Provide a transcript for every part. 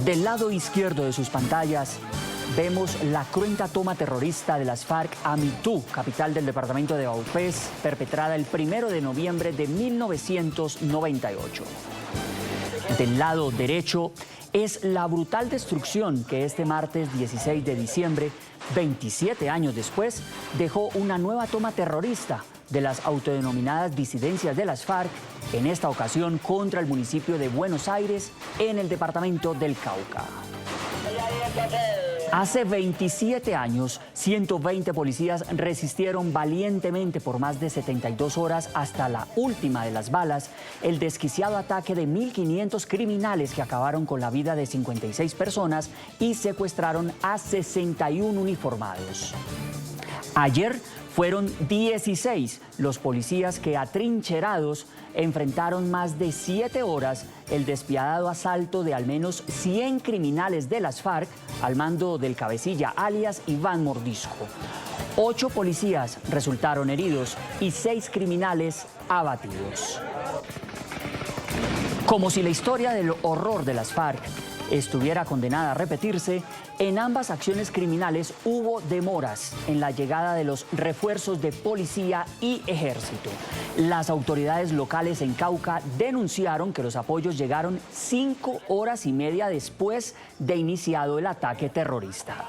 Del lado izquierdo de sus pantallas vemos la cruenta toma terrorista de las FARC a Mitú, capital del departamento de Vaupés, perpetrada el 1 de noviembre de 1998. Del lado derecho es la brutal destrucción que este martes 16 de diciembre, 27 años después, dejó una nueva toma terrorista de las autodenominadas disidencias de las FARC, en esta ocasión contra el municipio de Buenos Aires, en el departamento del Cauca. Hace 27 años, 120 policías resistieron valientemente por más de 72 horas hasta la última de las balas el desquiciado ataque de 1.500 criminales que acabaron con la vida de 56 personas y secuestraron a 61 uniformados. Ayer fueron 16 los policías que, atrincherados, enfrentaron más de 7 horas el despiadado asalto de al menos 100 criminales de las FARC al mando del cabecilla alias Iván Mordisco. 8 policías resultaron heridos y 6 criminales abatidos. Como si la historia del horror de las FARC estuviera condenada a repetirse, en ambas acciones criminales hubo demoras en la llegada de los refuerzos de policía y ejército. Las autoridades locales en Cauca denunciaron que los apoyos llegaron 5 horas y media después de iniciado el ataque terrorista.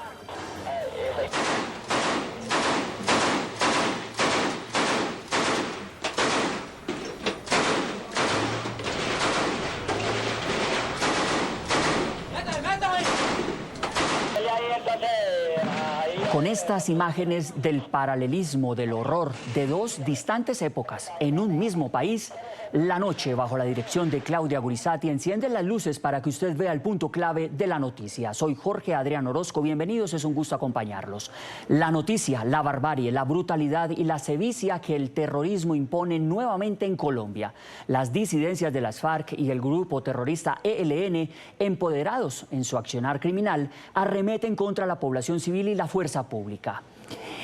Con estas imágenes del paralelismo del horror de dos distantes épocas en un mismo país, La Noche, bajo la dirección de Claudia Gurizati, enciende las luces para que usted vea el punto clave de la noticia. Soy Jorge Adrián Orozco, bienvenidos, es un gusto acompañarlos. La noticia, la barbarie, la brutalidad y la sevicia que el terrorismo impone nuevamente en Colombia. Las disidencias de las FARC y el grupo terrorista ELN, empoderados en su accionar criminal, arremeten contra la población civil y la fuerza pública.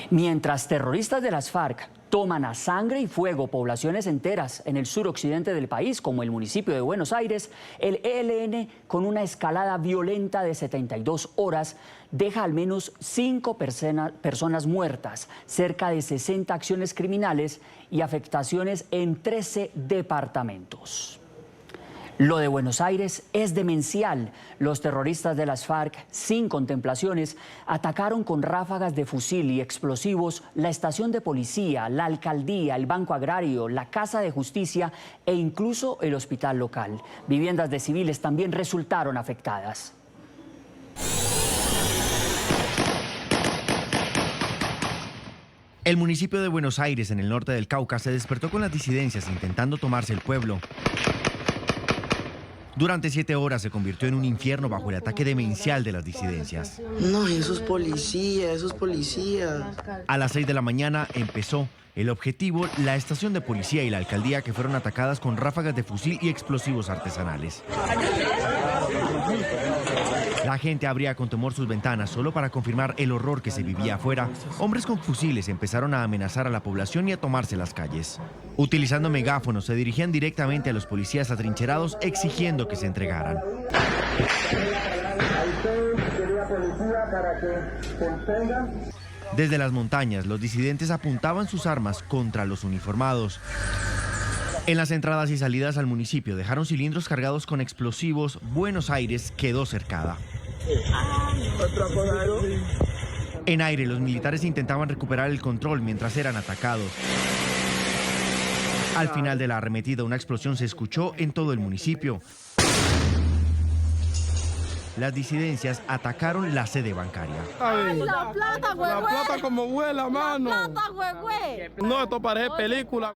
Mientras terroristas de las FARC toman a sangre y fuego poblaciones enteras en el suroccidente del país, como el municipio de Buenos Aires, el ELN, con una escalada violenta de 72 horas, deja al menos 5 personas muertas, cerca de 60 acciones criminales y afectaciones en 13 departamentos. Lo de Buenos Aires es demencial. Los terroristas de las FARC, sin contemplaciones, atacaron con ráfagas de fusil y explosivos la estación de policía, la alcaldía, el Banco Agrario, la Casa de Justicia e incluso el hospital local. Viviendas de civiles también resultaron afectadas. El municipio de Buenos Aires, en el norte del Cauca, se despertó con las disidencias intentando tomarse el pueblo. Durante 7 horas se convirtió en un infierno bajo el ataque demencial de las disidencias. No, esos policías. A las 6 de la mañana empezó el objetivo, la estación de policía y la alcaldía, que fueron atacadas con ráfagas de fusil y explosivos artesanales. La gente abría con temor sus ventanas solo para confirmar el horror que se vivía afuera. Hombres con fusiles empezaron a amenazar a la población y a tomarse las calles. Utilizando megáfonos, se dirigían directamente a los policías atrincherados exigiendo que se entregaran. Desde las montañas, los disidentes apuntaban sus armas contra los uniformados. En las entradas y salidas al municipio dejaron cilindros cargados con explosivos. Buenos Aires quedó cercada. En aire, los militares intentaban recuperar el control mientras eran atacados. Al final de la arremetida, una explosión se escuchó en todo el municipio. Las disidencias atacaron la sede bancaria. Ay, la plata como vuela, mano. La plata, güey. No, esto parece película.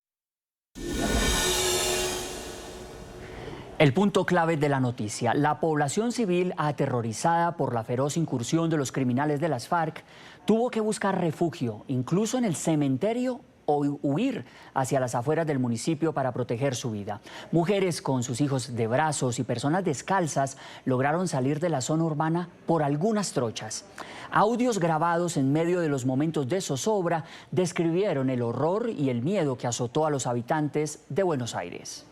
El punto clave de la noticia: la población civil, aterrorizada por la feroz incursión de los criminales de las FARC, tuvo que buscar refugio, incluso en el cementerio, o huir hacia las afueras del municipio para proteger su vida. Mujeres con sus hijos de brazos y personas descalzas lograron salir de la zona urbana por algunas trochas. Audios grabados en medio de los momentos de zozobra describieron el horror y el miedo que azotó a los habitantes de Buenos Aires.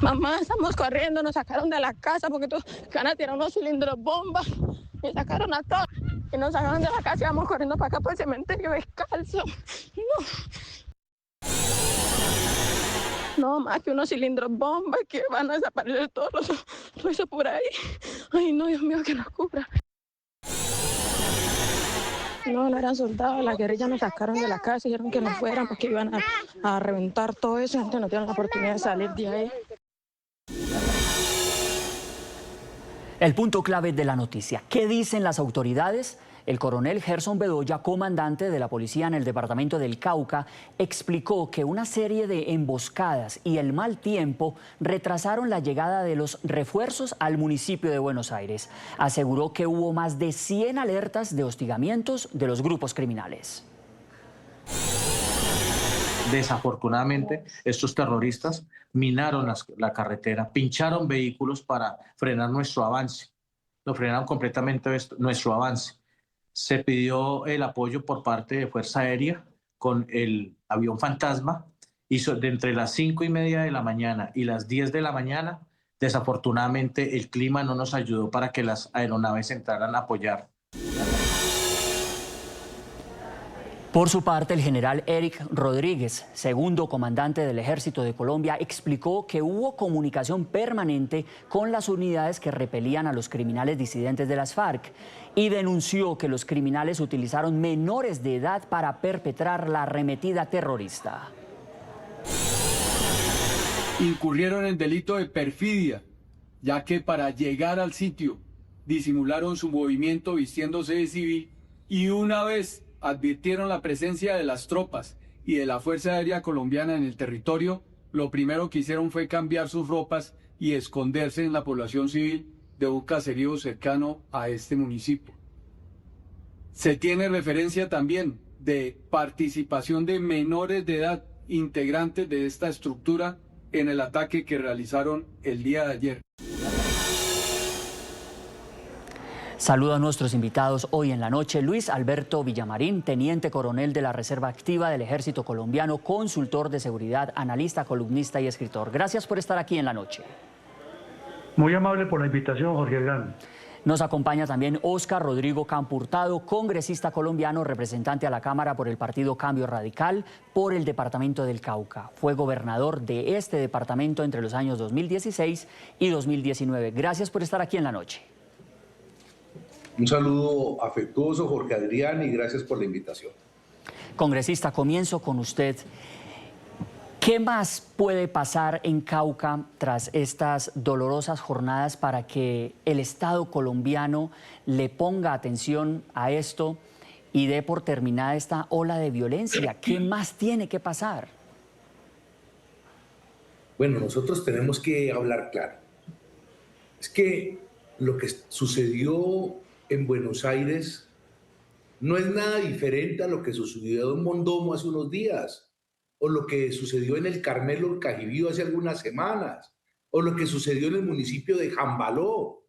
Mamá, estamos corriendo, nos sacaron de la casa porque van a tirar unos cilindros bomba. Me sacaron a todos y nos sacaron de la casa y vamos corriendo para acá, para el cementerio descalzo. No, más que unos cilindros bomba que van a desaparecer todos los huesos por ahí. Ay, no, Dios mío, que nos cubra. No eran soldados, la guerrilla nos sacaron de la casa y dijeron que no fueran porque iban a reventar todo eso, entonces no tienen la oportunidad de salir de ahí. El punto clave de la noticia. ¿Qué dicen las autoridades? El coronel Gerson Bedoya, comandante de la policía en el departamento del Cauca, explicó que una serie de emboscadas y el mal tiempo retrasaron la llegada de los refuerzos al municipio de Buenos Aires. Aseguró que hubo más de 100 alertas de hostigamientos de los grupos criminales. Desafortunadamente, estos terroristas minaron la carretera, pincharon vehículos para frenar nuestro avance. Nos frenaron completamente nuestro avance. Se pidió el apoyo por parte de Fuerza Aérea con el avión Fantasma y de entre las 5:30 de la mañana y las 10 de la mañana, desafortunadamente el clima no nos ayudó para que las aeronaves entraran a apoyar. Por su parte, el general Eric Rodríguez, segundo comandante del Ejército de Colombia, explicó que hubo comunicación permanente con las unidades que repelían a los criminales disidentes de las FARC y denunció que los criminales utilizaron menores de edad para perpetrar la arremetida terrorista. Incurrieron en delito de perfidia, ya que para llegar al sitio disimularon su movimiento vistiéndose de civil y una vez advirtieron la presencia de las tropas y de la Fuerza Aérea Colombiana en el territorio, lo primero que hicieron fue cambiar sus ropas y esconderse en la población civil de un caserío cercano a este municipio. Se tiene referencia también de participación de menores de edad integrantes de esta estructura en el ataque que realizaron el día de ayer. Saludo a nuestros invitados hoy en la noche. Luis Alberto Villamarín, teniente coronel de la Reserva Activa del Ejército Colombiano, consultor de seguridad, analista, columnista y escritor. Gracias por estar aquí en la noche. Muy amable por la invitación, Jorge Hernán. Nos acompaña también Óscar Rodrigo Campo Hurtado, congresista colombiano, representante a la Cámara por el Partido Cambio Radical por el departamento del Cauca. Fue gobernador de este departamento entre los años 2016 y 2019. Gracias por estar aquí en la noche. Un saludo afectuoso, Jorge Adrián, y gracias por la invitación. Congresista, comienzo con usted. ¿Qué más puede pasar en Cauca tras estas dolorosas jornadas para que el Estado colombiano le ponga atención a esto y dé por terminada esta ola de violencia? ¿Qué más tiene que pasar? Bueno, nosotros tenemos que hablar claro. Es que lo que sucedió en Buenos Aires no es nada diferente a lo que sucedió en Mondomo hace unos días, o lo que sucedió en el Carmelo del Cajibío hace algunas semanas, o lo que sucedió en el municipio de Jambaló.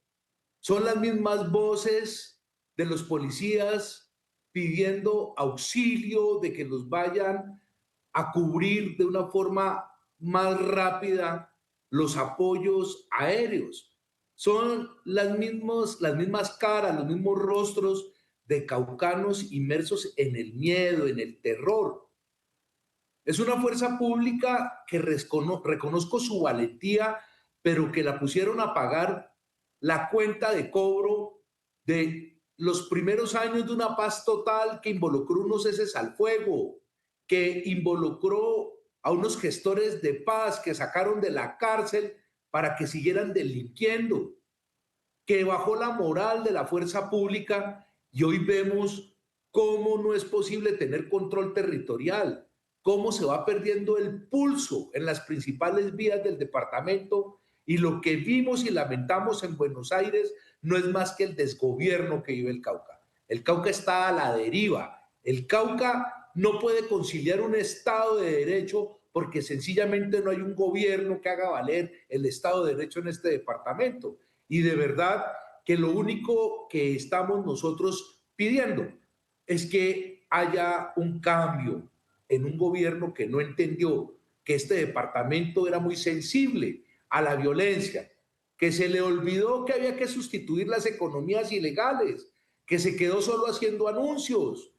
Son las mismas voces de los policías pidiendo auxilio, de que los vayan a cubrir de una forma más rápida los apoyos aéreos. Son las mismas caras, los mismos rostros de caucanos inmersos en el miedo, en el terror. Es una fuerza pública que reconozco su valentía, pero que la pusieron a pagar la cuenta de cobro de los primeros años de una paz total que involucró unos ceses al fuego, que involucró a unos gestores de paz que sacaron de la cárcel para que siguieran delinquiendo, que bajó la moral de la fuerza pública, y hoy vemos cómo no es posible tener control territorial, cómo se va perdiendo el pulso en las principales vías del departamento, y lo que vimos y lamentamos en Buenos Aires no es más que el desgobierno que vive el Cauca. El Cauca está a la deriva. El Cauca no puede conciliar un Estado de Derecho porque sencillamente no hay un gobierno que haga valer el Estado de Derecho en este departamento. Y de verdad que lo único que estamos nosotros pidiendo es que haya un cambio en un gobierno que no entendió que este departamento era muy sensible a la violencia, que se le olvidó que había que sustituir las economías ilegales, que se quedó solo haciendo anuncios.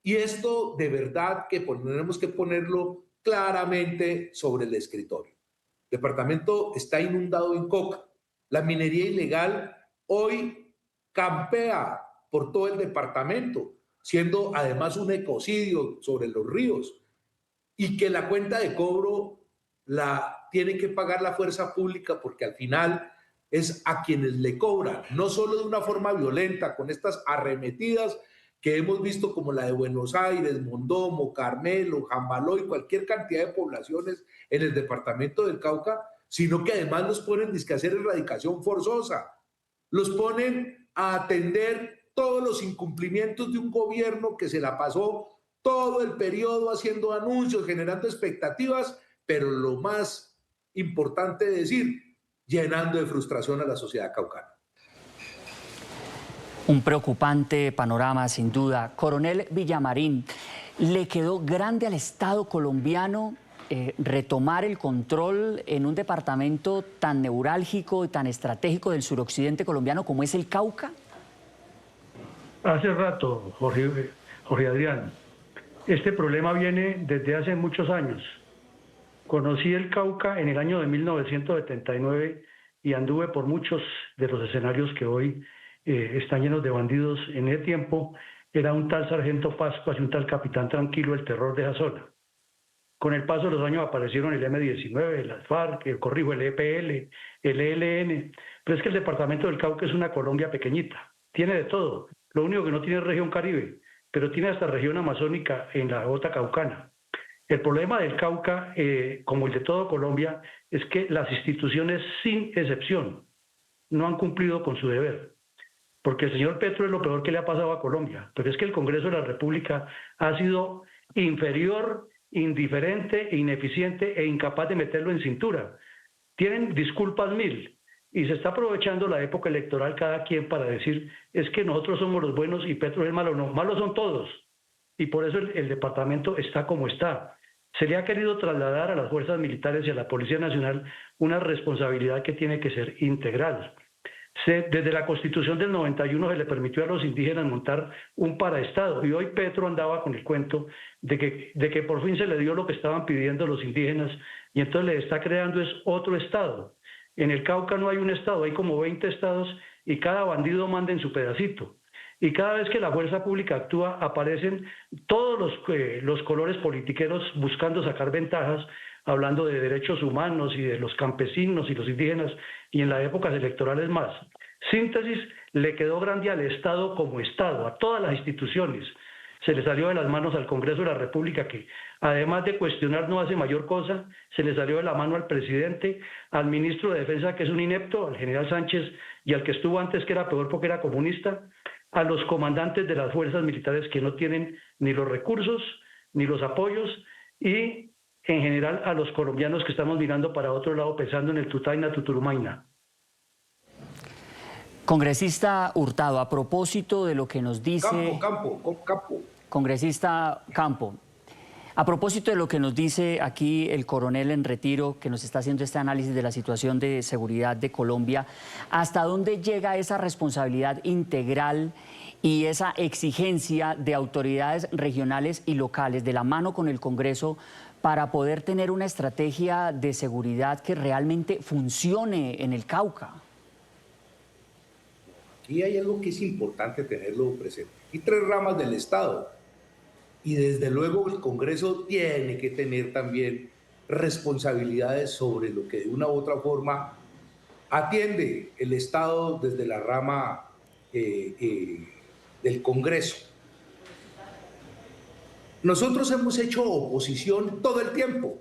Y esto de verdad que tenemos que ponerlo claramente sobre el escritorio. El departamento está inundado en coca. La minería ilegal hoy campea por todo el departamento, siendo además un ecocidio sobre los ríos, y que la cuenta de cobro la tiene que pagar la fuerza pública, porque al final es a quienes le cobran, no solo de una forma violenta, con estas arremetidas que hemos visto como la de Buenos Aires, Mondomo, Carmelo, Jambaló y cualquier cantidad de poblaciones en el departamento del Cauca, sino que además los ponen a hacer erradicación forzosa, los ponen a atender todos los incumplimientos de un gobierno que se la pasó todo el periodo haciendo anuncios, generando expectativas, pero lo más importante de decir, llenando de frustración a la sociedad caucana. Un preocupante panorama, sin duda. Coronel Villamarín, ¿le quedó grande al Estado colombiano retomar el control en un departamento tan neurálgico y tan estratégico del suroccidente colombiano como es el Cauca? Hace rato, Jorge Adrián, este problema viene desde hace muchos años. Conocí el Cauca en el año de 1979 y anduve por muchos de los escenarios que hoy están llenos de bandidos. En ese tiempo era un tal Sargento Pascuas y un tal Capitán Tranquilo el terror de esa zona. Con el paso de los años aparecieron el M-19, las FARC, el EPL, el ELN, pero es que el departamento del Cauca es una Colombia pequeñita, tiene de todo. Lo único que no tiene es región Caribe, pero tiene hasta región amazónica en la bota caucana. El problema del Cauca, como el de todo Colombia, es que las instituciones, sin excepción, no han cumplido con su deber. Porque el señor Petro es lo peor que le ha pasado a Colombia, pero es que el Congreso de la República ha sido inferior, indiferente, ineficiente e incapaz de meterlo en cintura. Tienen disculpas mil y se está aprovechando la época electoral cada quien para decir es que nosotros somos los buenos y Petro es el malo. No, malos son todos. Y por eso el departamento está como está. Se le ha querido trasladar a las fuerzas militares y a la Policía Nacional una responsabilidad que tiene que ser integral. Desde la Constitución del 91 se le permitió a los indígenas montar un paraestado y hoy Petro andaba con el cuento de que por fin se le dio lo que estaban pidiendo los indígenas y entonces le está creando es otro estado. En el Cauca no hay un estado, hay como 20 estados y cada bandido manda en su pedacito. Y cada vez que la fuerza pública actúa aparecen todos los colores politiqueros buscando sacar ventajas, hablando de derechos humanos y de los campesinos y los indígenas, y en las épocas electorales más. Síntesis, le quedó grande al Estado como Estado, a todas las instituciones. Se le salió de las manos al Congreso de la República, que además de cuestionar no hace mayor cosa, se le salió de la mano al presidente, al ministro de Defensa, que es un inepto, al general Sánchez, y al que estuvo antes, que era peor porque era comunista, a los comandantes de las fuerzas militares que no tienen ni los recursos, ni los apoyos, y en general a los colombianos que estamos mirando para otro lado pensando en el Tutaina, Tuturumaina. Congresista Hurtado, a propósito de lo que nos dice... Campo. Congresista Campo, a propósito de lo que nos dice aquí el coronel en retiro, que nos está haciendo este análisis de la situación de seguridad de Colombia, ¿hasta dónde llega esa responsabilidad integral y esa exigencia de autoridades regionales y locales de la mano con el Congreso para poder tener una estrategia de seguridad que realmente funcione en el Cauca? Aquí hay algo que es importante tenerlo presente. Hay tres ramas del Estado y desde luego el Congreso tiene que tener también responsabilidades sobre lo que de una u otra forma atiende el Estado desde la rama del Congreso. Nosotros hemos hecho oposición todo el tiempo.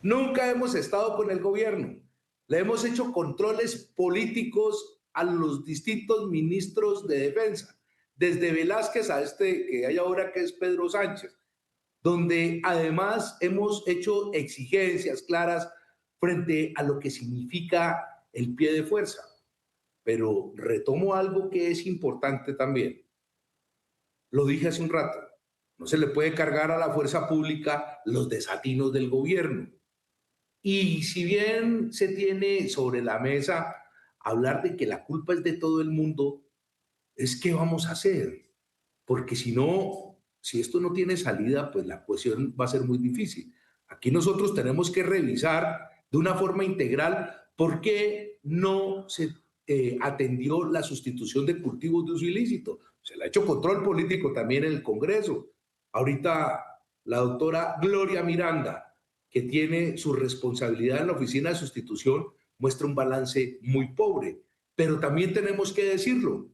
Nunca hemos estado con el gobierno. Le hemos hecho controles políticos a los distintos ministros de defensa, desde Velázquez a este que hay ahora, que es Pedro Sánchez, donde además hemos hecho exigencias claras frente a lo que significa el pie de fuerza. Pero retomo algo que es importante también. Lo dije hace un rato. No se le puede cargar a la fuerza pública los desatinos del gobierno. Y si bien se tiene sobre la mesa hablar de que la culpa es de todo el mundo, es ¿qué vamos a hacer? Porque si no, si esto no tiene salida, pues la cuestión va a ser muy difícil. Aquí nosotros tenemos que revisar de una forma integral por qué no se atendió la sustitución de cultivos de uso ilícito. Se le ha hecho control político también en el Congreso. Ahorita la doctora Gloria Miranda, que tiene su responsabilidad en la oficina de sustitución, muestra un balance muy pobre. Pero también tenemos que decirlo,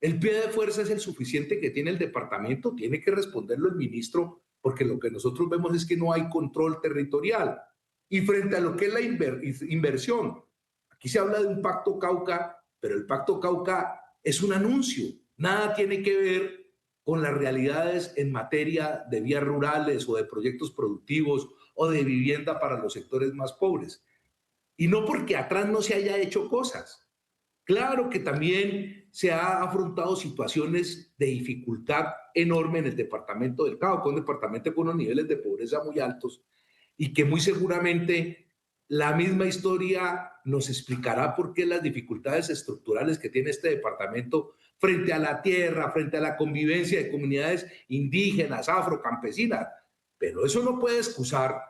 el pie de fuerza es el suficiente que tiene el departamento, tiene que responderlo el ministro, porque lo que nosotros vemos es que no hay control territorial. Y frente a lo que es la inversión, aquí se habla de un Pacto Cauca, pero el Pacto Cauca es un anuncio, nada tiene que ver con las realidades en materia de vías rurales o de proyectos productivos o de vivienda para los sectores más pobres. Y no porque atrás no se haya hecho cosas. Claro que también se ha afrontado situaciones de dificultad enorme en el departamento del Cauca, un departamento con unos niveles de pobreza muy altos y que muy seguramente la misma historia nos explicará por qué las dificultades estructurales que tiene este departamento frente a la tierra, frente a la convivencia de comunidades indígenas, afrocampesinas. Pero eso no puede excusar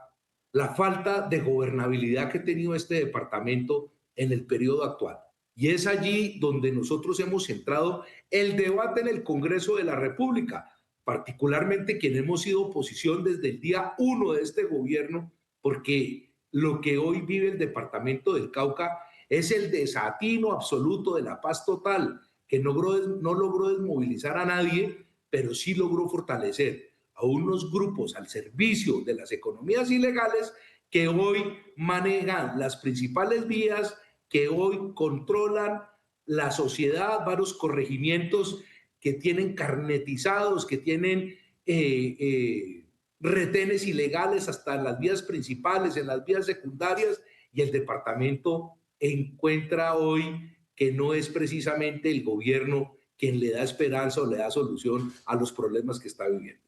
la falta de gobernabilidad que ha tenido este departamento en el periodo actual. Y es allí donde nosotros hemos centrado el debate en el Congreso de la República, particularmente quienes hemos sido oposición desde el día 1 de este gobierno, porque lo que hoy vive el departamento del Cauca es el desatino absoluto de la paz total, que no logró desmovilizar a nadie, pero sí logró fortalecer a unos grupos al servicio de las economías ilegales que hoy manejan las principales vías, que hoy controlan la sociedad, varios corregimientos que tienen carnetizados, que tienen retenes ilegales hasta en las vías principales, en las vías secundarias, y el departamento encuentra hoy que no es precisamente el gobierno quien le da esperanza o le da solución a los problemas que está viviendo.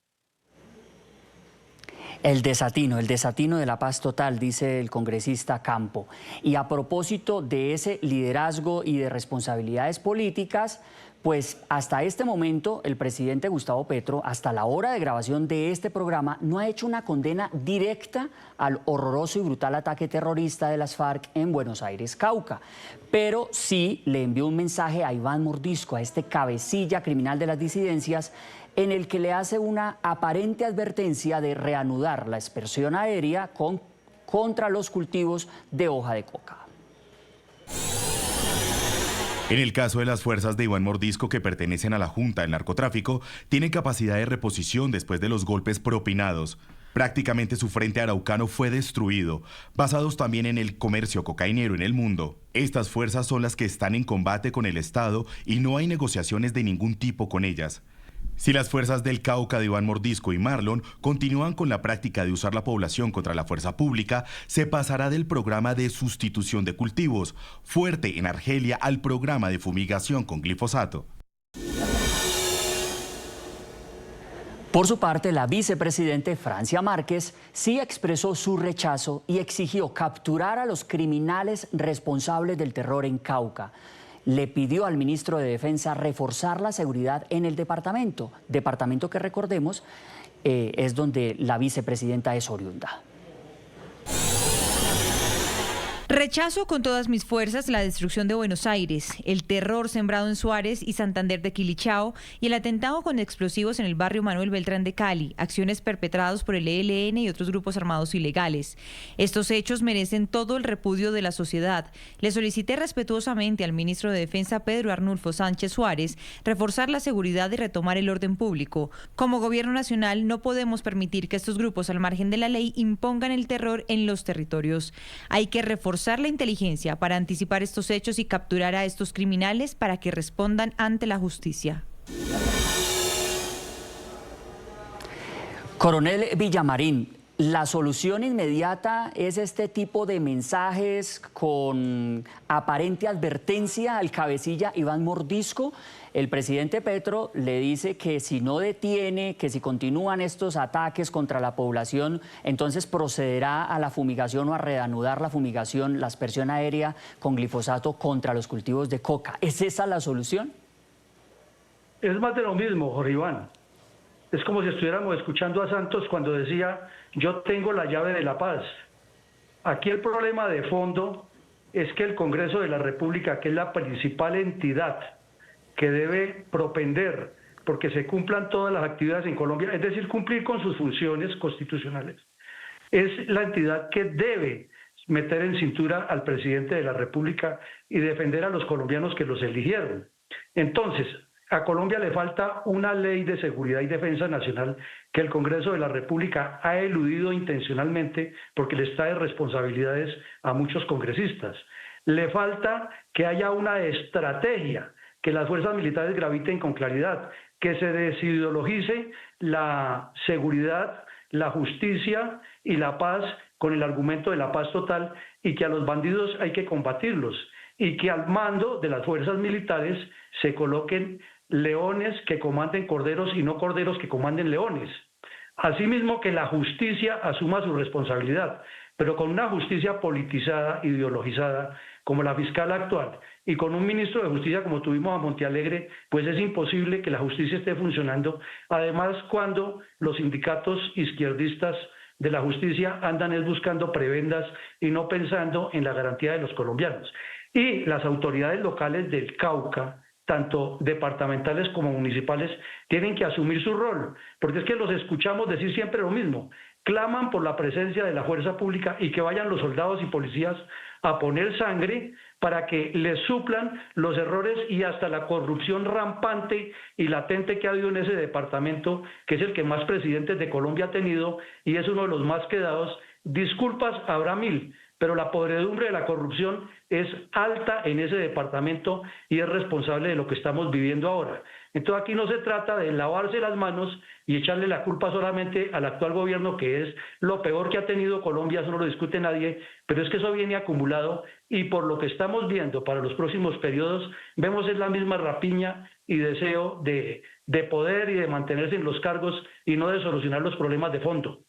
El desatino de la paz total, dice el congresista Campo. Y a propósito de ese liderazgo y de responsabilidades políticas, pues hasta este momento el presidente Gustavo Petro, hasta la hora de grabación de este programa, no ha hecho una condena directa al horroroso y brutal ataque terrorista de las FARC en Buenos Aires, Cauca. Pero sí le envió un mensaje a Iván Mordisco, a este cabecilla criminal de las disidencias, en el que le hace una aparente advertencia de reanudar la expersión aérea contra los cultivos de hoja de coca. En el caso de las fuerzas de Iván Mordisco, que pertenecen a la Junta del Narcotráfico, tienen capacidad de reposición después de los golpes propinados. Prácticamente su frente araucano fue destruido, basados también en el comercio cocainero en el mundo. Estas fuerzas son las que están en combate con el Estado y no hay negociaciones de ningún tipo con ellas. Si las fuerzas del Cauca de Iván Mordisco y Marlon continúan con la práctica de usar la población contra la fuerza pública, se pasará del programa de sustitución de cultivos fuerte en Argelia al programa de fumigación con glifosato. Por su parte, la vicepresidente Francia Márquez sí expresó su rechazo y exigió capturar a los criminales responsables del terror en Cauca. Le pidió al ministro de Defensa reforzar la seguridad en el departamento que, recordemos, es donde la vicepresidenta es oriunda. Rechazo con todas mis fuerzas la destrucción de Buenos Aires, el terror sembrado en Suárez y Santander de Quilichao y el atentado con explosivos en el barrio Manuel Beltrán de Cali, acciones perpetradas por el ELN y otros grupos armados ilegales. Estos hechos merecen todo el repudio de la sociedad. Le solicité respetuosamente al ministro de Defensa, Pedro Arnulfo Sánchez Suárez, reforzar la seguridad y retomar el orden público. Como gobierno nacional no podemos permitir que estos grupos al margen de la ley impongan el terror en los territorios. Hay que reforzar la inteligencia para anticipar estos hechos y capturar a estos criminales para que respondan ante la justicia. Coronel Villamarín, La solución inmediata es este tipo de mensajes con aparente advertencia al cabecilla Iván Mordisco. El presidente Petro le dice que si no detiene, que si continúan estos ataques contra la población, entonces procederá a la fumigación o a reanudar la fumigación, la aspersión aérea con glifosato contra los cultivos de coca. ¿Es esa la solución? Es más de lo mismo, Jorge Iván. Es como si estuviéramos escuchando a Santos cuando decía, yo tengo la llave de la paz. Aquí el problema de fondo es que el Congreso de la República, que es la principal entidad que debe propender porque se cumplan todas las actividades en Colombia, es decir, cumplir con sus funciones constitucionales, es la entidad que debe meter en cintura al presidente de la República y defender a los colombianos que los eligieron. Entonces, a Colombia le falta una ley de seguridad y defensa nacional que el Congreso de la República ha eludido intencionalmente porque les trae responsabilidades a muchos congresistas. Le falta que haya una estrategia, que las fuerzas militares graviten con claridad, que se desideologice la seguridad, la justicia y la paz con el argumento de la paz total y que a los bandidos hay que combatirlos y que al mando de las fuerzas militares se coloquen leones que comanden corderos y no corderos que comanden leones. Asimismo, que la justicia asuma su responsabilidad, pero con una justicia politizada, ideologizada, como la fiscal actual, y con un ministro de Justicia como tuvimos a Montealegre, pues es imposible que la justicia esté funcionando. Además, cuando los sindicatos izquierdistas de la justicia andan es buscando prebendas y no pensando en la garantía de los colombianos. Y las autoridades locales del Cauca, tanto departamentales como municipales, tienen que asumir su rol, porque es que los escuchamos decir siempre lo mismo, claman por la presencia de la fuerza pública y que vayan los soldados y policías a poner sangre para que les suplan los errores y hasta la corrupción rampante y latente que ha habido en ese departamento, que es el que más presidentes de Colombia ha tenido y es uno de los más quedados. Disculpas habrá mil, pero la podredumbre de la corrupción es alta en ese departamento y es responsable de lo que estamos viviendo ahora. Entonces aquí no se trata de lavarse las manos y echarle la culpa solamente al actual gobierno, que es lo peor que ha tenido Colombia, eso no lo discute nadie, pero es que eso viene acumulado y por lo que estamos viendo para los próximos periodos, vemos es la misma rapiña y deseo de poder y de mantenerse en los cargos y no de solucionar los problemas de fondo.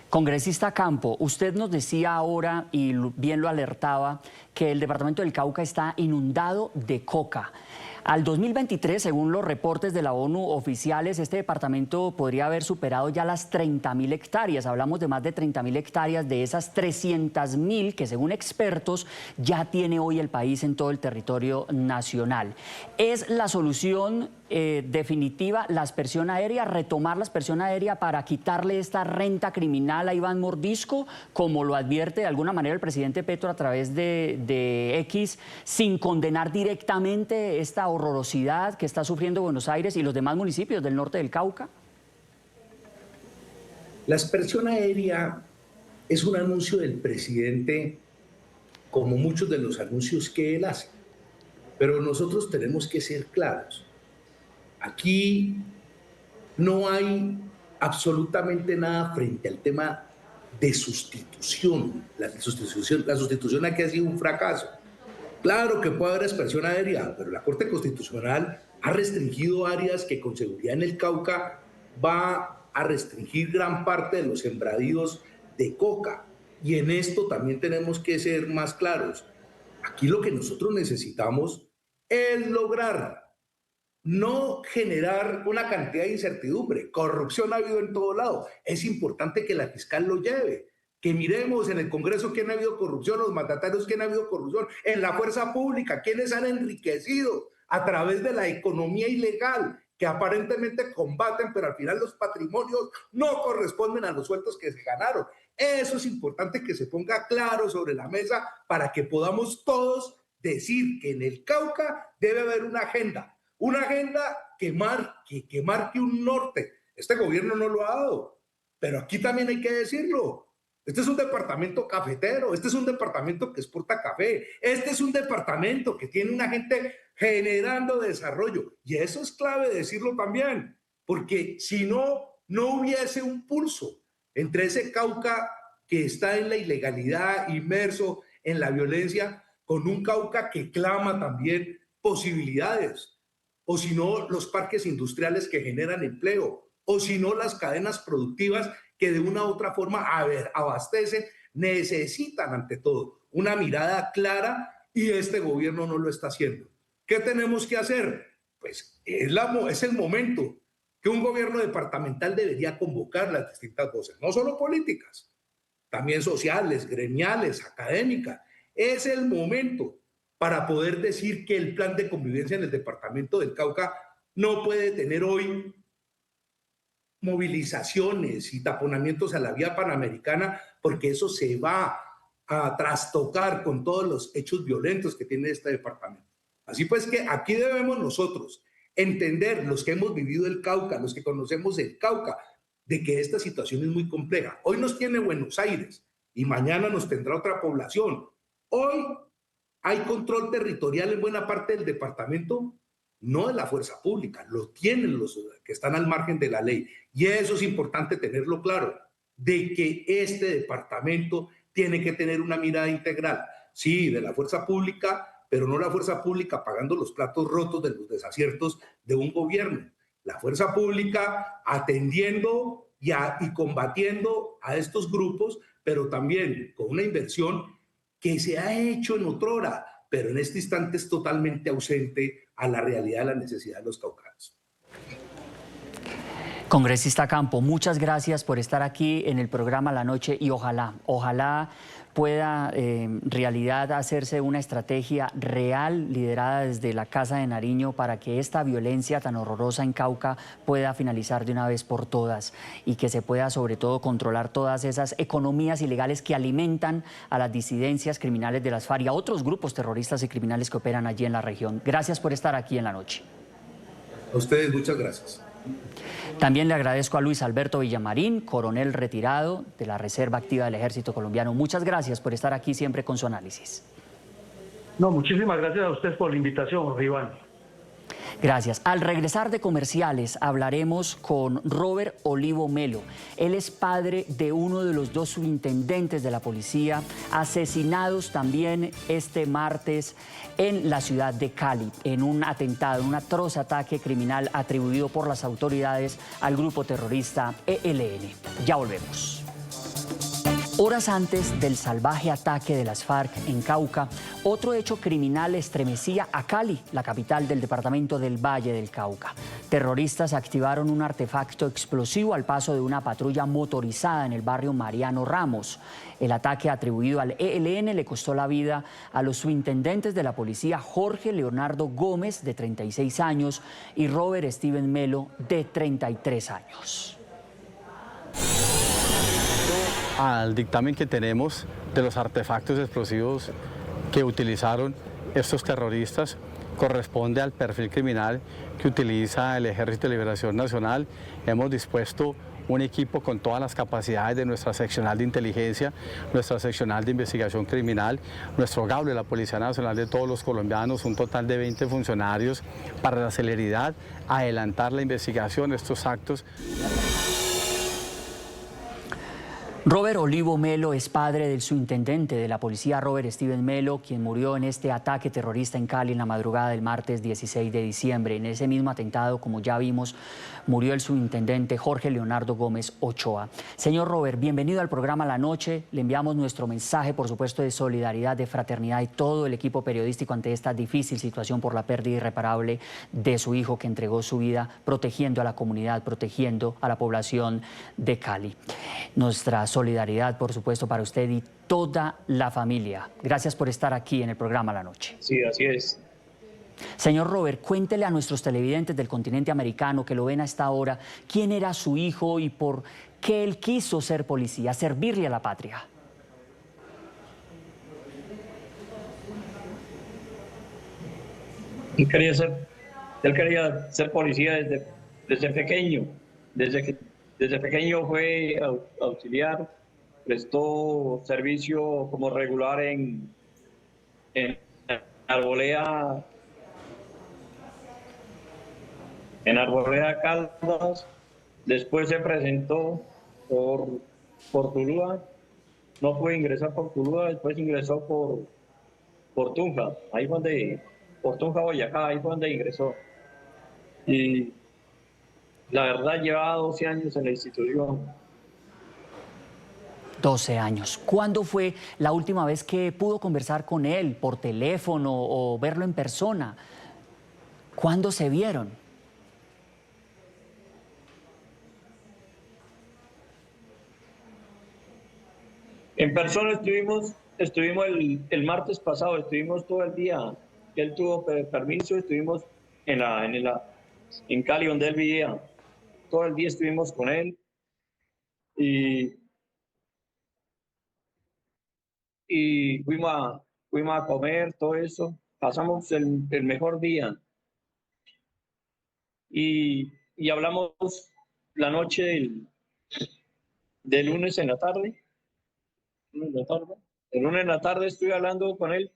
Congresista Campo, usted nos decía ahora, y bien lo alertaba, que el departamento del Cauca está inundado de coca. Al 2023, según los reportes de la ONU oficiales, este departamento podría haber superado ya las 30.000 hectáreas. Hablamos de más de 30.000 hectáreas de esas 300.000 que, según expertos, ya tiene hoy el país en todo el territorio nacional. ¿Es la solución definitiva la aspersión aérea, retomar la aspersión aérea para quitarle esta renta criminal a Iván Mordisco, como lo advierte de alguna manera el presidente Petro a través de X, sin condenar directamente esta horrorosidad que está sufriendo Buenos Aires y los demás municipios del norte del Cauca? La aspersión aérea es un anuncio del presidente, como muchos de los anuncios que él hace, pero nosotros tenemos que ser claros. Aquí no hay absolutamente nada frente al tema de sustitución. La sustitución aquí ha sido un fracaso. Claro que puede haber aspersión aérea, pero la Corte Constitucional ha restringido áreas que con seguridad en el Cauca va a restringir gran parte de los sembradíos de coca. Y en esto también tenemos que ser más claros. Aquí lo que nosotros necesitamos es lograr no generar una cantidad de incertidumbre. Corrupción ha habido en todo lado. Es importante que la fiscal lo lleve, que miremos en el Congreso quién ha habido corrupción, los mandatarios quién ha habido corrupción, en la fuerza pública, quiénes han enriquecido a través de la economía ilegal, que aparentemente combaten, pero al final los patrimonios no corresponden a los sueldos que se ganaron. Eso es importante que se ponga claro sobre la mesa para que podamos todos decir que en el Cauca debe haber una agenda que marque un norte. Este gobierno no lo ha dado, pero aquí también hay que decirlo. Este es un departamento cafetero, este es un departamento que exporta café, este es un departamento que tiene una gente generando desarrollo. Y eso es clave decirlo también, porque si no, no hubiese un pulso entre ese Cauca que está en la ilegalidad, inmerso en la violencia, con un Cauca que clama también posibilidades, o si no, los parques industriales que generan empleo, o si no, las cadenas productivas que de una u otra forma abastecen, necesitan ante todo una mirada clara, y este gobierno no lo está haciendo. ¿Qué tenemos que hacer? Pues es el momento que un gobierno departamental debería convocar las distintas voces, no solo políticas, también sociales, gremiales, académicas. Es el momento para poder decir que el plan de convivencia en el departamento del Cauca no puede tener hoy movilizaciones y taponamientos a la vía panamericana, porque eso se va a trastocar con todos los hechos violentos que tiene este departamento. Así pues que aquí debemos nosotros entender, los que hemos vivido el Cauca, los que conocemos el Cauca, de que esta situación es muy compleja. Hoy nos tiene Buenos Aires y mañana nos tendrá otra población. Hoy hay control territorial en buena parte del departamento, no de la fuerza pública, lo tienen los que están al margen de la ley. Y eso es importante tenerlo claro, de que este departamento tiene que tener una mirada integral, sí, de la fuerza pública, pero no la fuerza pública pagando los platos rotos de los desaciertos de un gobierno. La fuerza pública atendiendo y combatiendo a estos grupos, pero también con una inversión que se ha hecho en otrora, pero en este instante es totalmente ausente a la realidad de la necesidad de los caucanos. Congresista Campo, muchas gracias por estar aquí en el programa La Noche y ojalá pueda en realidad hacerse una estrategia real liderada desde la Casa de Nariño para que esta violencia tan horrorosa en Cauca pueda finalizar de una vez por todas y que se pueda sobre todo controlar todas esas economías ilegales que alimentan a las disidencias criminales de las FARC y a otros grupos terroristas y criminales que operan allí en la región. Gracias por estar aquí en La Noche. A ustedes muchas gracias. También le agradezco a Luis Alberto Villamarín, coronel retirado de la Reserva Activa del Ejército Colombiano. Muchas gracias por estar aquí siempre con su análisis. No, muchísimas gracias a ustedes por la invitación, Iván. Gracias. Al regresar de comerciales hablaremos con Robert Olivo Melo. Él es padre de uno de los dos subintendentes de la policía asesinados también este martes en la ciudad de Cali, en un atentado, un atroz ataque criminal atribuido por las autoridades al grupo terrorista ELN. Ya volvemos. Horas antes del salvaje ataque de las FARC en Cauca, otro hecho criminal estremecía a Cali, la capital del departamento del Valle del Cauca. Terroristas activaron un artefacto explosivo al paso de una patrulla motorizada en el barrio Mariano Ramos. El ataque atribuido al ELN le costó la vida a los subintendentes de la policía Jorge Leonardo Gómez, de 36 años, y Robert Steven Melo, de 33 años. Al dictamen que tenemos de los artefactos explosivos que utilizaron estos terroristas corresponde al perfil criminal que utiliza el Ejército de Liberación Nacional. Hemos dispuesto un equipo con todas las capacidades de nuestra seccional de inteligencia, nuestra seccional de investigación criminal, nuestro GAUL de la Policía Nacional de todos los colombianos, un total de 20 funcionarios para la celeridad, adelantar la investigación de estos actos. Robert Olivo Melo es padre del subintendente de la policía Robert Steven Melo, quien murió en este ataque terrorista en Cali en la madrugada del martes 16 de diciembre. En ese mismo atentado, como ya vimos, murió el subintendente Jorge Leonardo Gómez Ochoa. Señor Robert, bienvenido al programa La Noche. Le enviamos nuestro mensaje, por supuesto, de solidaridad, de fraternidad y todo el equipo periodístico ante esta difícil situación por la pérdida irreparable de su hijo, que entregó su vida protegiendo a la comunidad, protegiendo a la población de Cali. Nuestra solidaridad, por supuesto, para usted y toda la familia. Gracias por estar aquí en el programa La Noche. Sí, así es. Señor Robert, cuéntele a nuestros televidentes del continente americano que lo ven a esta hora, quién era su hijo y por qué él quiso ser policía, servirle a la patria. Él quería ser policía desde pequeño. Desde pequeño fue auxiliar, prestó servicio como regular en Arboleda Caldas, Después se presentó por Tuluá, no pudo ingresar por Tuluá, después ingresó por Tunja, ahí fue donde, por Tunja, Boyacá, ahí fue donde ingresó. Y la verdad llevaba 12 años en la institución. 12 años. ¿Cuándo fue la última vez que pudo conversar con él por teléfono o verlo en persona? ¿Cuándo se vieron? En persona estuvimos el martes pasado, estuvimos todo el día, que él tuvo permiso, estuvimos en Cali, donde él vivía. Todo el día estuvimos con él y fuimos a comer, todo eso. Pasamos el mejor día y hablamos la noche del lunes en la tarde. El lunes en la tarde estuve hablando con él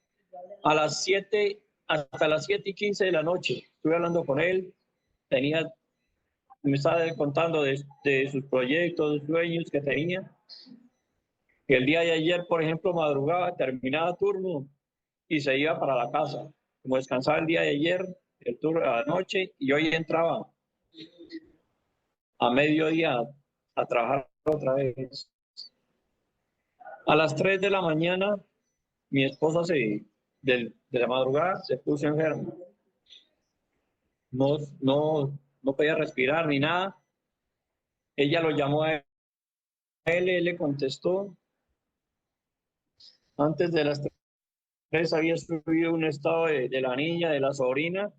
a las 7, hasta las 7:15 de la noche. Estuve hablando con él, me estaba contando de sus proyectos, de sueños que tenía. Que el día de ayer, por ejemplo, madrugaba, terminaba turno y se iba para la casa. Como descansaba el día de ayer, el turno a la noche, y hoy entraba a mediodía a trabajar otra vez. A las 3 de la mañana, mi esposa de la madrugada se puso enferma. No podía respirar ni nada. Ella lo llamó a él le contestó. Antes de las 3 había subido un estado de la niña, de la sobrina,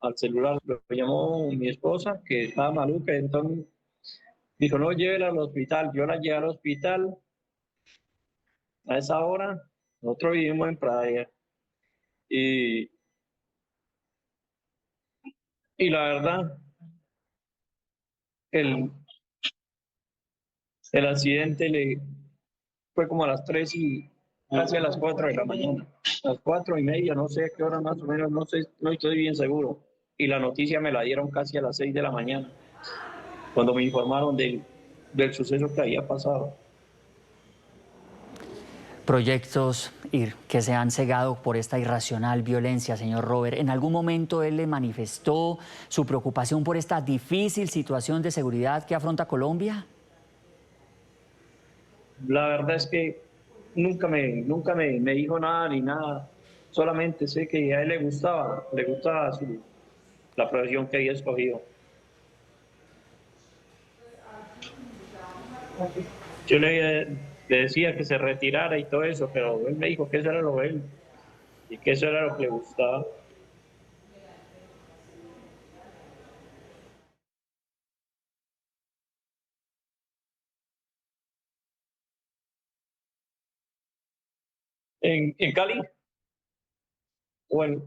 al celular. Lo llamó mi esposa, que estaba maluca, entonces dijo, no, llévela al hospital. Yo la llevé al hospital. A esa hora, nosotros vivimos en Praia. Y la verdad, el accidente fue como a las 3 y casi a las 4 de la mañana. A las 4:30, no sé a qué hora más o menos, no sé, no estoy bien seguro. Y la noticia me la dieron casi a las 6 de la mañana, cuando me informaron del suceso que había pasado. Proyectos que se han cegado por esta irracional violencia, señor Robert. ¿En algún momento él le manifestó su preocupación por esta difícil situación de seguridad que afronta Colombia? La verdad es que nunca me dijo nada ni nada. Solamente sé que a él le gustaba la profesión que había escogido. Yo le decía que se retirara y todo eso, pero él me dijo que eso era lo de él y que eso era lo que le gustaba. ¿En Cali? Bueno.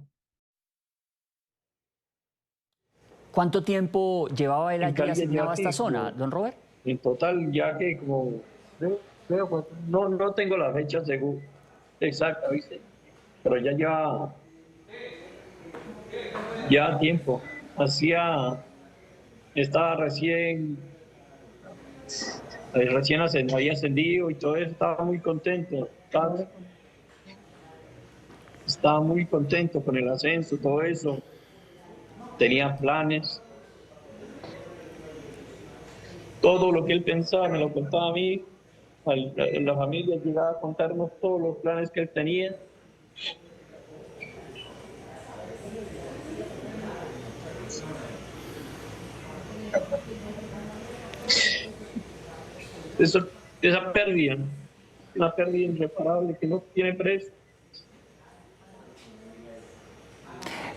¿Cuánto tiempo llevaba él allí asignado a esta zona, don Robert? En total, ya que como... No tengo la fecha exacta, ¿viste? Pero ya lleva tiempo. Estaba recién había ascendido y todo eso, estaba muy contento. Estaba muy contento con el ascenso, todo eso. Tenía planes. Todo lo que él pensaba me lo contaba a mí. La familia llegaba a contarnos todos los planes que él tenía. Esa pérdida, una pérdida irreparable que no tiene precio.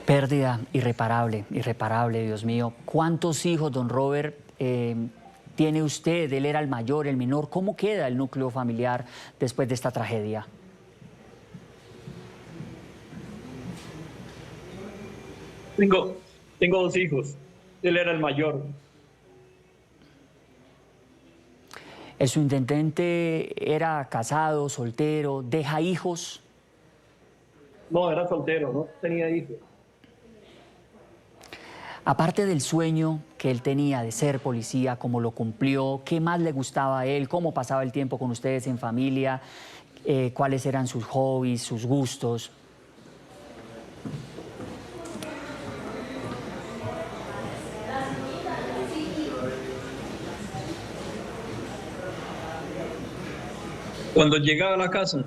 Pérdida irreparable, Dios mío. ¿Cuántos hijos, don Robert, tiene usted? Él era el mayor, el menor. ¿Cómo queda el núcleo familiar después de esta tragedia? Tengo 2 hijos. Él era el mayor. ¿El su intendente era casado, soltero, deja hijos? No, era soltero, no tenía hijos. Aparte del sueño que él tenía de ser policía, cómo lo cumplió, qué más le gustaba a él, cómo pasaba el tiempo con ustedes en familia, cuáles eran sus hobbies, sus gustos. Cuando llegaba a la casa,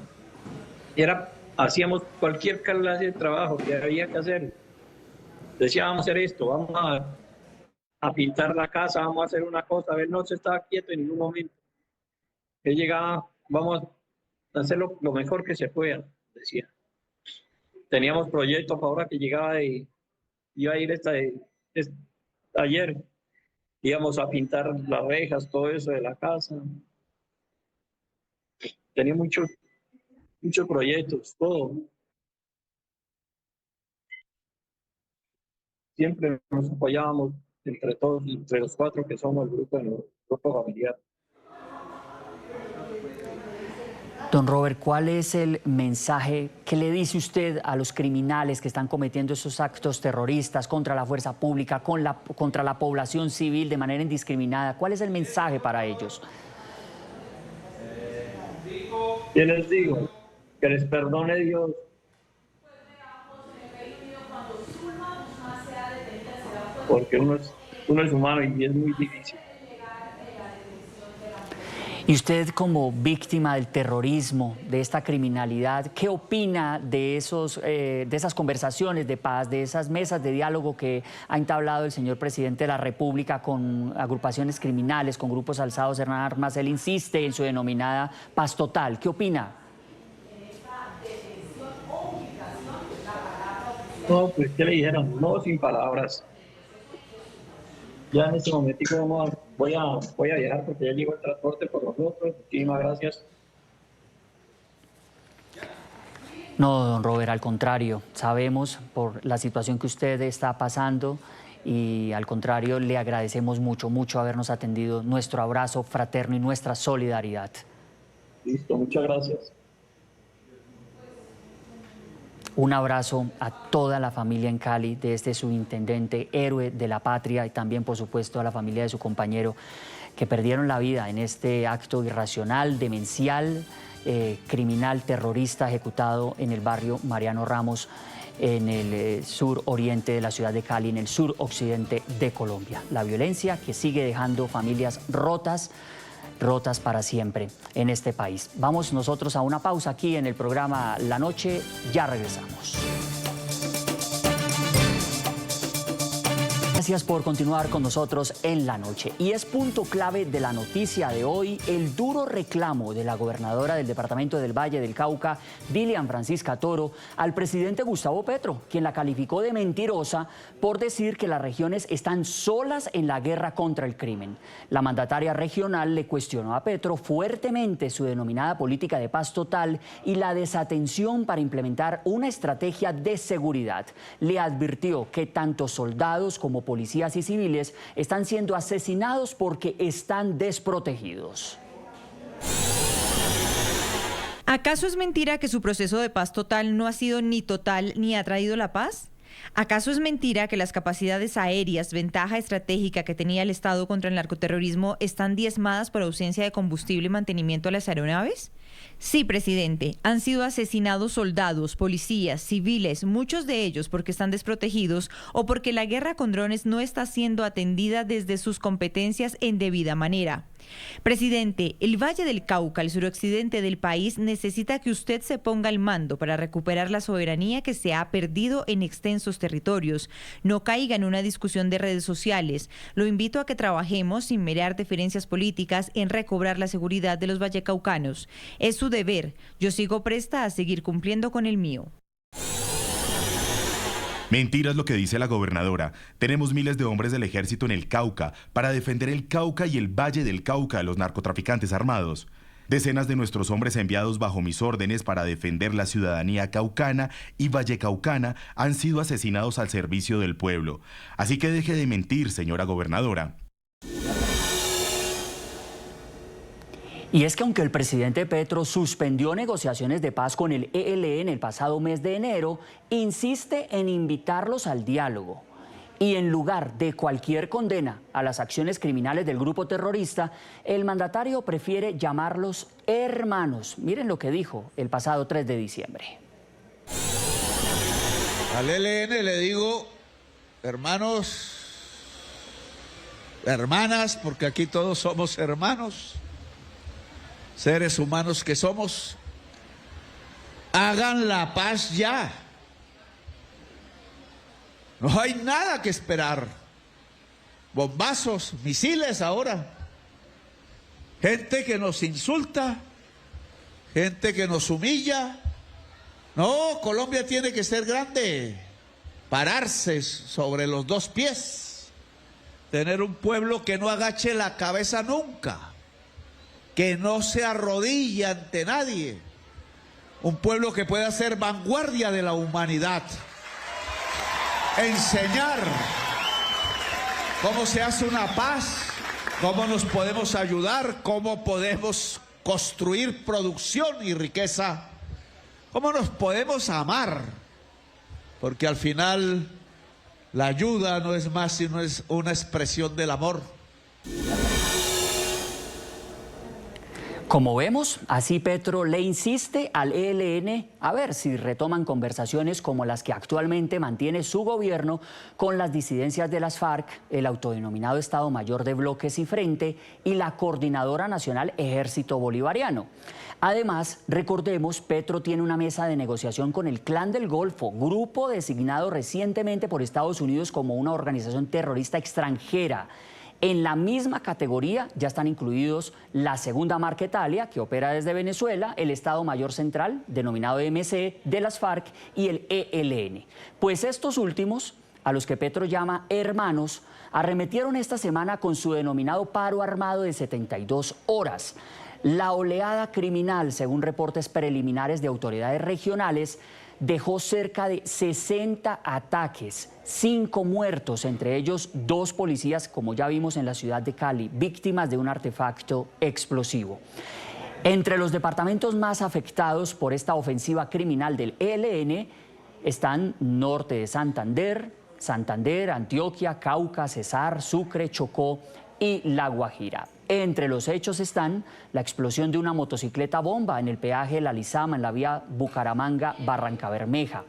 hacíamos cualquier clase de trabajo que había que hacer. Decía, vamos a hacer esto, vamos a pintar la casa, vamos a hacer una cosa. A ver, no se estaba quieto en ningún momento. Él llegaba, vamos a hacerlo lo mejor que se pueda, decía. Teníamos proyectos ahora que llegaba iba a ir ayer, íbamos a pintar las rejas, todo eso de la casa. Tenía muchos proyectos, todo. Siempre nos apoyábamos entre todos, entre los cuatro que somos el grupo familiar. Don Robert, ¿cuál es el mensaje que le dice usted a los criminales que están cometiendo esos actos terroristas contra la fuerza pública, contra la población civil de manera indiscriminada? ¿Cuál es el mensaje para ellos? Yo les digo, que les perdone Dios. Porque uno es humano y es muy difícil. Y usted, como víctima del terrorismo, de esta criminalidad, ¿qué opina de esas conversaciones de paz, de esas mesas de diálogo que ha entablado el señor presidente de la República con agrupaciones criminales, con grupos alzados en armas? Él insiste en su denominada paz total. ¿Qué opina? No, pues, ¿qué le dijeron? No, sin palabras. Ya en este momentico voy a viajar porque ya llegó el transporte por nosotros. Muchísimas gracias. No, don Robert, al contrario, sabemos por la situación que usted está pasando y al contrario le agradecemos mucho habernos atendido. Nuestro abrazo fraterno y nuestra solidaridad. Listo, muchas gracias. Un abrazo a toda la familia en Cali, de este subintendente, héroe de la patria, y también, por supuesto, a la familia de su compañero que perdieron la vida en este acto irracional, demencial, criminal, terrorista ejecutado en el barrio Mariano Ramos, en el sur oriente de la ciudad de Cali, en el sur occidente de Colombia. La violencia que sigue dejando familias rotas para siempre en este país. Vamos nosotros a una pausa aquí en el programa La Noche, ya regresamos. Gracias por continuar con nosotros en La Noche. Y es punto clave de la noticia de hoy el duro reclamo de la gobernadora del departamento del Valle del Cauca, Dilian Francisca Toro, al presidente Gustavo Petro, quien la calificó de mentirosa por decir que las regiones están solas en la guerra contra el crimen. La mandataria regional le cuestionó a Petro fuertemente su denominada política de paz total y la desatención para implementar una estrategia de seguridad. Le advirtió que tanto soldados como policías y civiles están siendo asesinados porque están desprotegidos. ¿Acaso es mentira que su proceso de paz total no ha sido ni total ni ha traído la paz? ¿Acaso es mentira que las capacidades aéreas, ventaja estratégica que tenía el Estado contra el narcoterrorismo, están diezmadas por ausencia de combustible y mantenimiento a las aeronaves? Sí, presidente, han sido asesinados soldados, policías, civiles, muchos de ellos porque están desprotegidos o porque la guerra con drones no está siendo atendida desde sus competencias en debida manera. Presidente, el Valle del Cauca, el suroccidente del país, necesita que usted se ponga al mando para recuperar la soberanía que se ha perdido en extensos territorios. No caiga en una discusión de redes sociales. Lo invito a que trabajemos sin mirar diferencias políticas en recobrar la seguridad de los vallecaucanos. Es su deber. Yo sigo presta a seguir cumpliendo con el mío. Mentira es lo que dice la gobernadora. Tenemos miles de hombres del ejército en el Cauca para defender el Cauca y el Valle del Cauca de los narcotraficantes armados. Decenas de nuestros hombres enviados bajo mis órdenes para defender la ciudadanía caucana y vallecaucana han sido asesinados al servicio del pueblo. Así que deje de mentir, señora gobernadora. Y es que aunque el presidente Petro suspendió negociaciones de paz con el ELN el pasado mes de enero, insiste en invitarlos al diálogo. Y en lugar de cualquier condena a las acciones criminales del grupo terrorista, el mandatario prefiere llamarlos hermanos. Miren lo que dijo el pasado 3 de diciembre. Al ELN le digo, hermanos, hermanas, porque aquí todos somos hermanos, seres humanos que somos, hagan la paz ya. No hay nada que esperar. Bombazos, misiles ahora. Gente que nos insulta, gente que nos humilla. No, Colombia tiene que ser grande, pararse sobre los dos pies, tener un pueblo que no agache la cabeza nunca, que no se arrodille ante nadie, un pueblo que pueda ser vanguardia de la humanidad, enseñar cómo se hace una paz, cómo nos podemos ayudar, cómo podemos construir producción y riqueza, cómo nos podemos amar, porque al final la ayuda no es más sino es una expresión del amor. Como vemos, así Petro le insiste al ELN a ver si retoman conversaciones como las que actualmente mantiene su gobierno con las disidencias de las FARC, el autodenominado Estado Mayor de Bloques y Frente y la Coordinadora Nacional Ejército Bolivariano. Además, recordemos, Petro tiene una mesa de negociación con el Clan del Golfo, grupo designado recientemente por Estados Unidos como una organización terrorista extranjera. En la misma categoría ya están incluidos la Segunda Marquetalia, que opera desde Venezuela, el Estado Mayor Central, denominado MC, de las FARC, y el ELN. Pues estos últimos, a los que Petro llama hermanos, arremetieron esta semana con su denominado paro armado de 72 horas. La oleada criminal, según reportes preliminares de autoridades regionales, dejó cerca de 60 ataques, 5 muertos, entre ellos 2 policías, como ya vimos en la ciudad de Cali, víctimas de un artefacto explosivo. Entre los departamentos más afectados por esta ofensiva criminal del ELN están norte de Santander, Antioquia, Cauca, Cesar, Sucre, Chocó y La Guajira. Entre los hechos están la explosión de una motocicleta bomba en el peaje La Lizama, en la vía Bucaramanga-Barrancabermeja.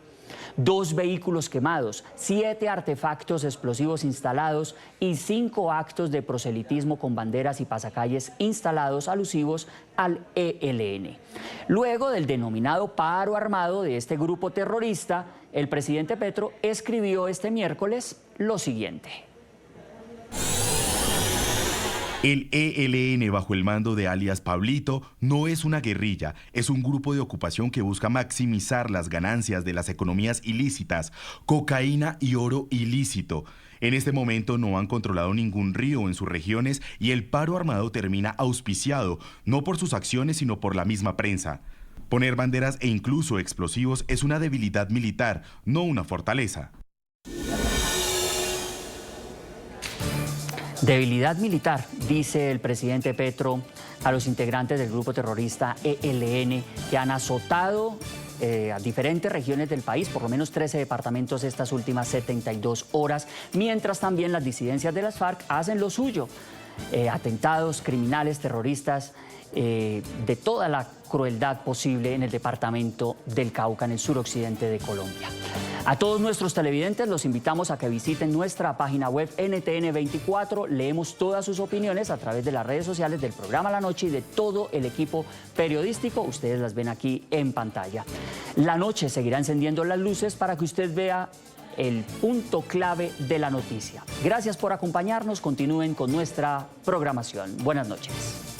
2 vehículos quemados, 7 artefactos explosivos instalados y 5 actos de proselitismo con banderas y pasacalles instalados alusivos al ELN. Luego del denominado paro armado de este grupo terrorista, el presidente Petro escribió este miércoles lo siguiente. El ELN, bajo el mando de alias Pablito, no es una guerrilla, es un grupo de ocupación que busca maximizar las ganancias de las economías ilícitas, cocaína y oro ilícito. En este momento no han controlado ningún río en sus regiones y el paro armado termina auspiciado, no por sus acciones sino por la misma prensa. Poner banderas e incluso explosivos es una debilidad militar, no una fortaleza. Debilidad militar, dice el presidente Petro a los integrantes del grupo terrorista ELN que han azotado a diferentes regiones del país, por lo menos 13 departamentos estas últimas 72 horas, mientras también las disidencias de las FARC hacen lo suyo. Atentados, criminales, terroristas, de toda la crueldad posible en el departamento del Cauca, en el suroccidente de Colombia. A todos nuestros televidentes los invitamos a que visiten nuestra página web NTN24. Leemos todas sus opiniones a través de las redes sociales del programa La Noche y de todo el equipo periodístico. Ustedes las ven aquí en pantalla. La Noche seguirá encendiendo las luces para que usted vea el punto clave de la noticia. Gracias por acompañarnos. Continúen con nuestra programación. Buenas noches.